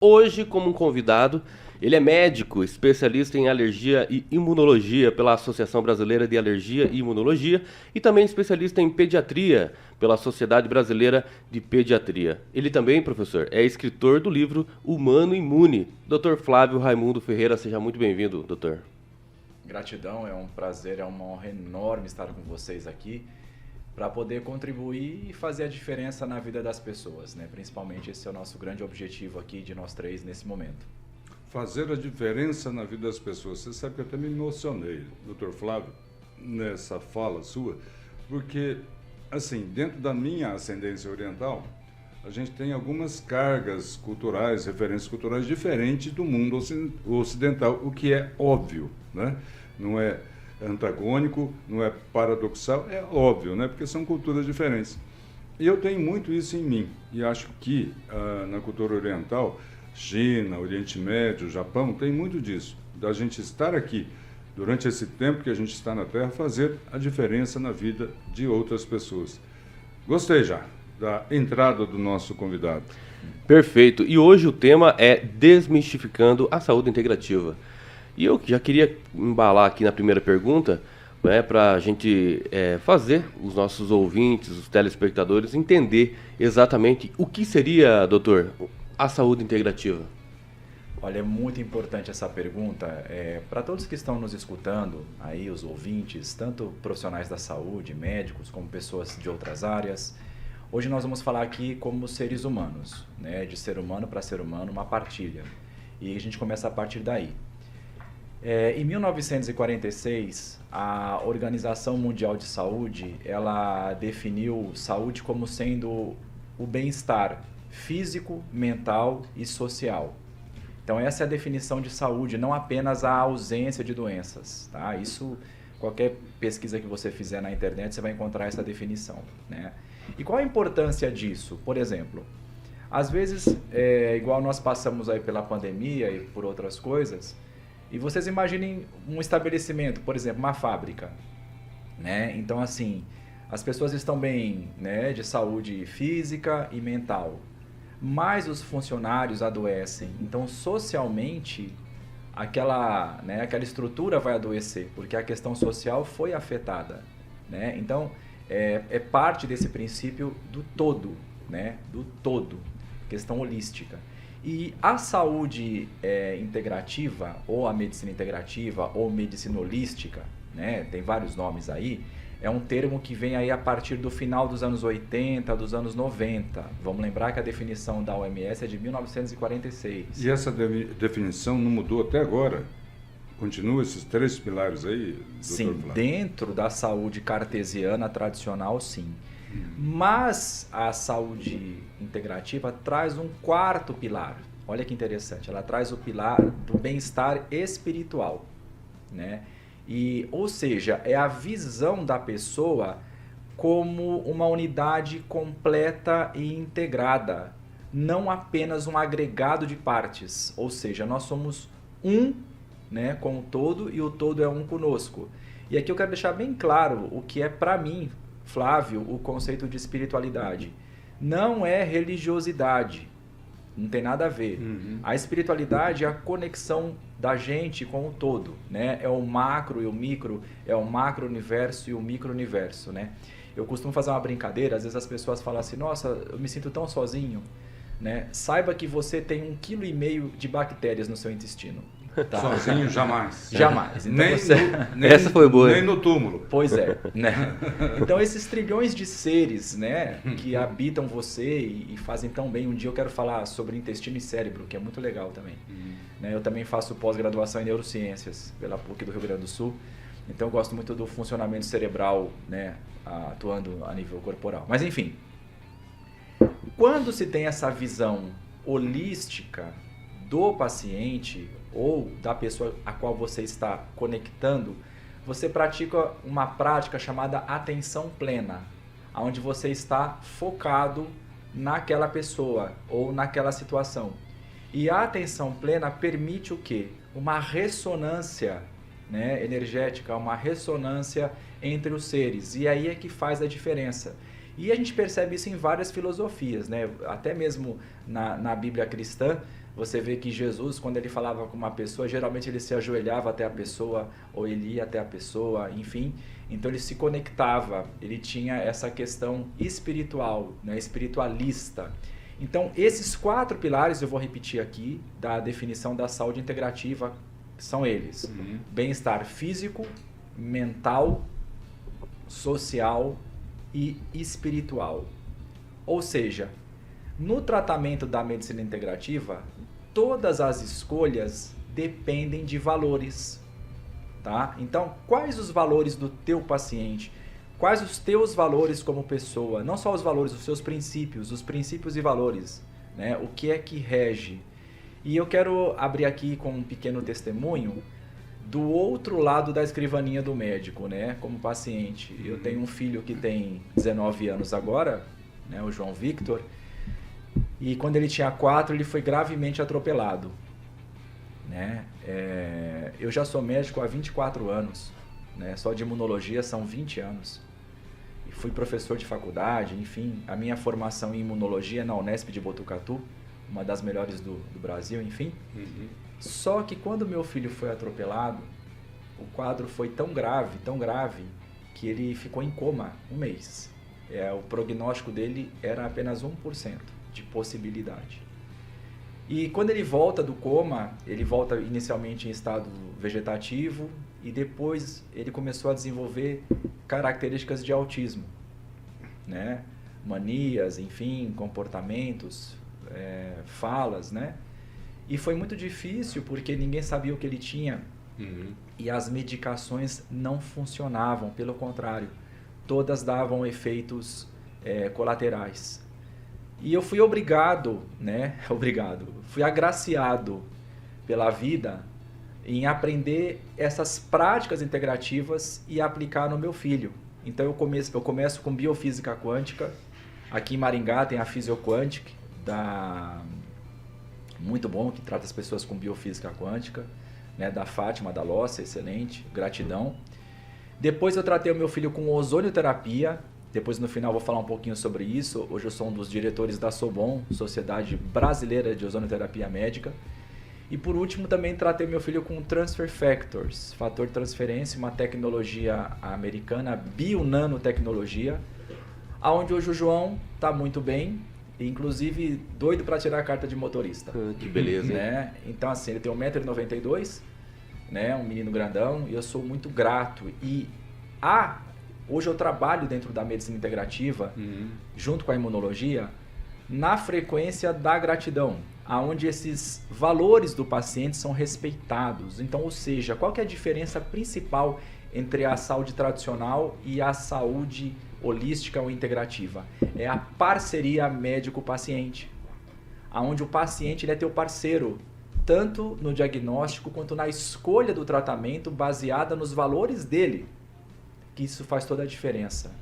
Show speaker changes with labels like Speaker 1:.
Speaker 1: Hoje, como um convidado, ele é médico, especialista em alergia e imunologia pela Associação Brasileira de Alergia e Imunologia e também especialista em pediatria pela Sociedade Brasileira de Pediatria. Ele também, professor, é escritor do livro Humano Imune. Dr. Flávio Raimundo Ferreira, seja muito bem-vindo, doutor.
Speaker 2: Gratidão, é um prazer, é uma honra enorme estar com vocês aqui para poder contribuir e fazer a diferença na vida das pessoas, né? Principalmente esse é o nosso grande objetivo aqui de nós três nesse momento.
Speaker 3: Fazer a diferença na vida das pessoas. Você sabe que eu até me emocionei, doutor Flávio, nessa fala sua, porque, assim, dentro da minha ascendência oriental, a gente tem algumas cargas culturais, referências culturais diferentes do mundo ocidental, o que é óbvio, né? Não é antagônico, não é paradoxal, é óbvio, né? Porque são culturas diferentes. E eu tenho muito isso em mim, e acho que na cultura oriental, China, Oriente Médio, Japão, tem muito disso, da gente estar aqui, durante esse tempo que a gente está na Terra, fazer a diferença na vida de outras pessoas. Gostei já da entrada do nosso convidado.
Speaker 1: Perfeito. E hoje o tema é desmistificando a saúde integrativa. E eu já queria embalar aqui na primeira pergunta, né, para a gente fazer os nossos ouvintes, os telespectadores, entender exatamente o que seria, doutor, a saúde integrativa.
Speaker 2: Olha, é muito importante essa pergunta. Para todos que estão nos escutando, aí os ouvintes, tanto profissionais da saúde, médicos, como pessoas de outras áreas, hoje nós vamos falar aqui como seres humanos, né, de ser humano para ser humano, uma partilha. E a gente começa a partir daí. Em 1946, a Organização Mundial de Saúde, ela definiu saúde como sendo o bem-estar físico, mental e social. Então essa é a definição de saúde, não apenas a ausência de doenças, tá? Isso, qualquer pesquisa que você fizer na internet, você vai encontrar essa definição, né? E qual a importância disso? Por exemplo, às vezes, igual nós passamos aí pela pandemia e por outras coisas, e vocês imaginem um estabelecimento, por exemplo, uma fábrica, né? Então, assim, as pessoas estão bem, né, de saúde física e mental, mas os funcionários adoecem. Então, socialmente, aquela estrutura vai adoecer, porque a questão social foi afetada, né? Então, é parte desse princípio do todo, né? Do todo, questão holística. E a saúde integrativa, ou a medicina integrativa, ou medicina holística, né, tem vários nomes aí, é um termo que vem aí a partir do final dos anos 80, dos anos 90. Vamos lembrar que a definição da OMS é de 1946.
Speaker 3: E essa definição não mudou até agora? Continua esses três pilares aí, doutor
Speaker 2: Sim,
Speaker 3: Flávio?
Speaker 2: dentro da saúde cartesiana tradicional, sim. Mas a saúde integrativa traz um quarto pilar. Olha que interessante, ela traz o pilar do bem-estar espiritual, né? Ou seja, é a visão da pessoa como uma unidade completa e integrada, não apenas um agregado de partes. Ou seja, nós somos um, né, com o todo, e o todo é um conosco. E aqui eu quero deixar bem claro o que é para mim, Flávio, o conceito de espiritualidade. Não é religiosidade, não tem nada a ver. A espiritualidade é a conexão da gente com o todo, né? É o macro e o micro, é o macro-universo e o micro-universo, né? Eu costumo fazer uma brincadeira, às vezes as pessoas falam assim, nossa, eu me sinto tão sozinho, né? Saiba que você tem 1,5 kg de bactérias no seu intestino. Tá.
Speaker 3: Sozinho, jamais.
Speaker 2: Jamais. Então
Speaker 1: Essa foi boa.
Speaker 3: Nem no túmulo.
Speaker 2: Pois é, né? Então esses trilhões de seres, né, que habitam você e fazem tão bem. Um dia eu quero falar sobre intestino e cérebro, que é muito legal também. Né? Eu também faço pós-graduação em neurociências pela PUC do Rio Grande do Sul. Então eu gosto muito do funcionamento cerebral, né, atuando a nível corporal. Mas enfim, quando se tem essa visão holística do paciente ou da pessoa a qual você está conectando, você pratica uma prática chamada atenção plena, onde você está focado naquela pessoa ou naquela situação. E a atenção plena permite o quê? Uma ressonância, né, energética, uma ressonância entre os seres. E aí é que faz a diferença. E a gente percebe isso em várias filosofias, né? Até mesmo na Bíblia cristã, Você vê que Jesus, quando ele falava com uma pessoa, geralmente ele se ajoelhava até a pessoa, ou ele ia até a pessoa, enfim. Então ele se conectava, ele tinha essa questão espiritual, né, espiritualista. Então esses 4 pilares, eu vou repetir aqui, da definição da saúde integrativa, são eles. Bem-estar físico, mental, social e espiritual. Ou seja, no tratamento da medicina integrativa, todas as escolhas dependem de valores, tá? Então, quais os valores do teu paciente? Quais os teus valores como pessoa? Não só os valores, os seus princípios, os princípios e valores, né? O que é que rege? E eu quero abrir aqui com um pequeno testemunho do outro lado da escrivaninha do médico, né? Como paciente. Eu tenho um filho que tem 19 anos agora, né? O João Victor. E quando ele tinha 4, ele foi gravemente atropelado, né? Eu já sou médico há 24 anos, né? Só de imunologia são 20 anos. E fui professor de faculdade, enfim. A minha formação em imunologia é na Unesp de Botucatu, uma das melhores do Brasil, enfim. Só que quando meu filho foi atropelado, o quadro foi tão grave, que ele ficou em coma 1 mês. O prognóstico dele era apenas 1% de possibilidade. E quando ele volta do coma, ele volta inicialmente em estado vegetativo e depois ele começou a desenvolver características de autismo, né? Manias, enfim, comportamentos, falas, né? E foi muito difícil porque ninguém sabia o que ele tinha e as medicações não funcionavam, pelo contrário, todas davam efeitos colaterais. E eu fui obrigado, né? Fui agraciado pela vida em aprender essas práticas integrativas e aplicar no meu filho. Então eu começo com biofísica quântica. Aqui em Maringá tem a Physioquantic, muito bom, que trata as pessoas com biofísica quântica, né? Da Fátima, da Lossa, excelente, gratidão. Depois eu tratei o meu filho com ozonioterapia. Depois no final vou falar um pouquinho sobre isso. Hoje eu sou um dos diretores da SOBON, Sociedade Brasileira de Ozonioterapia Médica. E por último também tratei meu filho com Transfer Factors, fator de transferência, uma tecnologia americana, bionanotecnologia, aonde hoje o João está muito bem, inclusive doido para tirar a carta de motorista.
Speaker 1: Que beleza,
Speaker 2: né? Então assim, ele tem 1,92 m, né? Um menino grandão, e eu sou muito grato. E hoje eu trabalho dentro da medicina integrativa, junto com a imunologia, na frequência da gratidão, aonde esses valores do paciente são respeitados. Então, ou seja, qual que é a diferença principal entre a saúde tradicional e a saúde holística ou integrativa? É a parceria médico-paciente, aonde o paciente ele é teu parceiro, tanto no diagnóstico quanto na escolha do tratamento baseada nos valores dele, que isso faz toda a diferença.